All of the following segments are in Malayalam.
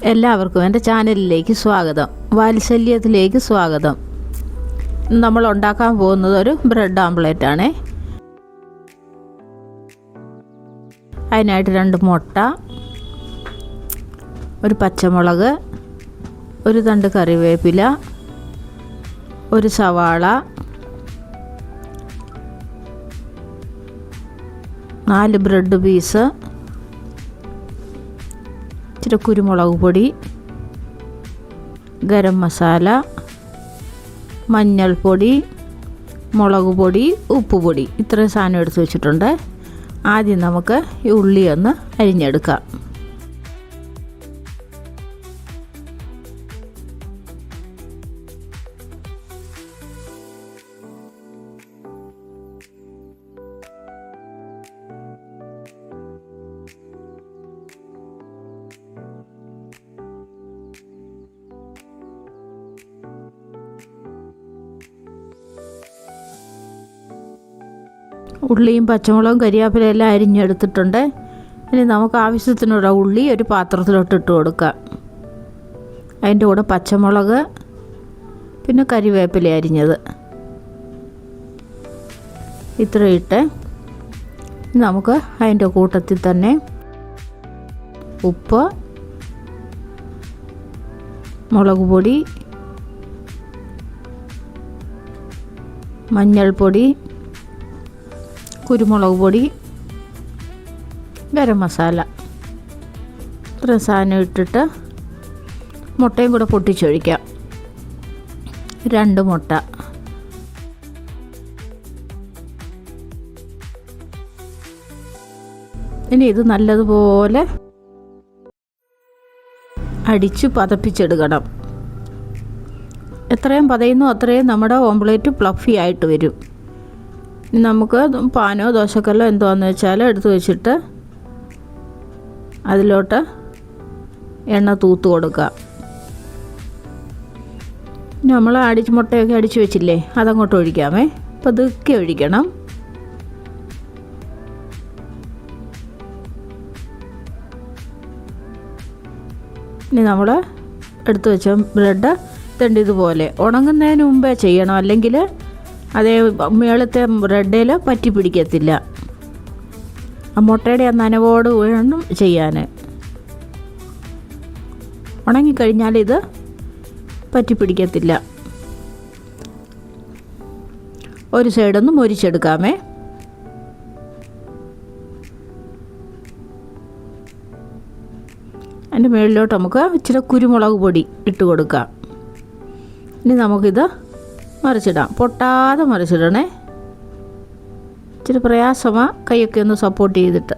എല്ലാവർക്കും എൻ്റെ ചാനലിലേക്ക് സ്വാഗതം. വാത്സല്യത്തിലേക്ക് സ്വാഗതം. നമ്മൾ ഉണ്ടാക്കാൻ പോകുന്നത് ഒരു ബ്രെഡ് ആംപ്ലേറ്റ് ആണ്. അതിനായിട്ട് 2 മുട്ട, ഒരു പച്ചമുളക്, ഒരു തണ്ട് കറിവേപ്പില, ഒരു സവാള, 4 ബ്രെഡ് പീസ്, ഇച്ചിരി കുരുമുളക് പൊടി, ഗരം മസാല, മഞ്ഞൾപ്പൊടി, മുളക് പൊടി, ഉപ്പുപൊടി, ഇത്രയും സാധനം എടുത്ത് വെച്ചിട്ടുണ്ട്. ആദ്യം നമുക്ക് ഈ ഉള്ളി ഒന്ന് അരിഞ്ഞെടുക്കാം. ഉള്ളിയും പച്ചമുളകും കരിയാപ്പിലയും എല്ലാം അരിഞ്ഞെടുത്തിട്ടുണ്ട്. ഇനി നമുക്ക് ആവശ്യത്തിനുള്ള ഉള്ളി ഒരു പാത്രത്തിലോട്ട് ഇട്ട് കൊടുക്കാം. അതിൻ്റെ കൂടെ പച്ചമുളക്, പിന്നെ കരിവേപ്പില അരിഞ്ഞത് ഇത്രയിട്ട് നമുക്ക് അതിൻ്റെ കൂട്ടത്തിൽ തന്നെ ഉപ്പ്, മുളക് പൊടി, മഞ്ഞൾപ്പൊടി, കുരുമുളക് പൊടി, ഗരം മസാല, ഇത്ര സാധനം ഇട്ടിട്ട് മുട്ടയും കൂടെ പൊട്ടിച്ചൊഴിക്കാം. 2 മുട്ട. ഇനി ഇത് നല്ലതുപോലെ അടിച്ച് പതപ്പിച്ചെടുക്കണം. എത്രയും പതയുന്നോ അത്രയും നമ്മുടെ ഓംപ്ലേറ്റ് ഫ്ലഫി ആയിട്ട് വരും. നമുക്ക് പാനോ ദോശക്കല്ലോ എന്താണെന്ന് വെച്ചാൽ എടുത്ത് വെച്ചിട്ട് അതിലോട്ട് എണ്ണ തൂത്ത് കൊടുക്കുക. നമ്മൾ മുട്ടയൊക്കെ അടിച്ച് വെച്ചില്ലേ, അതങ്ങോട്ട് ഒഴിക്കാമേ. അപ്പോൾ ഇതൊക്കെ ഒഴിക്കണം. ഇനി നമ്മൾ എടുത്ത് വെച്ച ബ്രെഡ് ഇതുപോലെ ഉണങ്ങുന്നതിന് മുമ്പേ ചെയ്യണം, അല്ലെങ്കിൽ അതേ മേളത്തെ ബ്രെഡിൽ പറ്റി പിടിക്കത്തില്ല. ആ മുട്ടയുടെ നനവോട് വേണം ചെയ്യാൻ. ഉണങ്ങിക്കഴിഞ്ഞാൽ ഇത് പറ്റി പിടിക്കത്തില്ല. ഒരു സൈഡൊന്ന് മൊരിച്ചെടുക്കാമേ. അതിൻ്റെ മുകളിലോട്ട് നമുക്ക് ഇച്ചിരി കുരുമുളക് പൊടി ഇട്ട് കൊടുക്കാം. ഇനി നമുക്കിത് മറിച്ചിടാം. പൊട്ടാതെ മറിച്ചിടണേ. ഇച്ചിരി പ്രയാസമാണ്, കൈയൊക്കെ ഒന്ന് സപ്പോർട്ട് ചെയ്തിട്ട്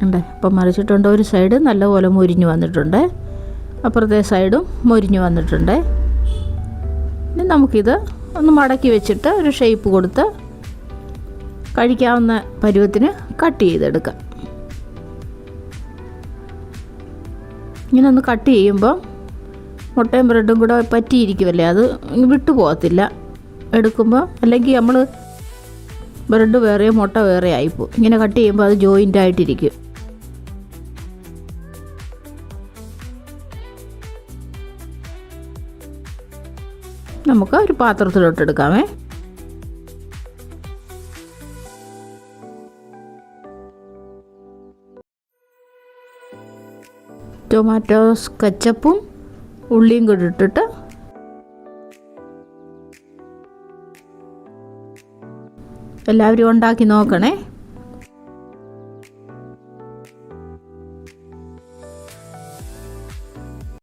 ഉണ്ട്. അപ്പം മറിച്ചിട്ടുണ്ട്. ഒരു സൈഡ് നല്ലപോലെ മൊരിഞ്ഞ് വന്നിട്ടുണ്ട്, അപ്പുറത്തെ സൈഡും മൊരിഞ്ഞ് വന്നിട്ടുണ്ട്. ഇനി നമുക്കിത് ഒന്ന് മടക്കി വെച്ചിട്ട് ഒരു ഷേപ്പ് കൊടുത്ത് കഴിക്കാവുന്ന പരുവത്തിന് കട്ട് ചെയ്തെടുക്കാം. ഇങ്ങനെ ഒന്ന് കട്ട് ചെയ്യുമ്പോൾ മുട്ടയും ബ്രെഡും കൂടെ പറ്റിയിരിക്കുമല്ലേ, അത് വിട്ടു പോകത്തില്ല എടുക്കുമ്പോൾ. അല്ലെങ്കിൽ നമ്മൾ ബ്രെഡ് വേറെ മുട്ട വേറെ ആയിപ്പോവും. ഇങ്ങനെ കട്ട് ചെയ്യുമ്പോൾ അത് ജോയിൻ്റ് ആയിട്ടിരിക്കും. നമുക്ക് ഒരു പാത്രത്തിലോട്ട് എടുക്കാമേ. ടൊമാറ്റോസ് കെച്ചപ്പും ഉള്ളിയും കൂടി ഇട്ടിട്ട് എല്ലാവരും ഉണ്ടാക്കി നോക്കണേ.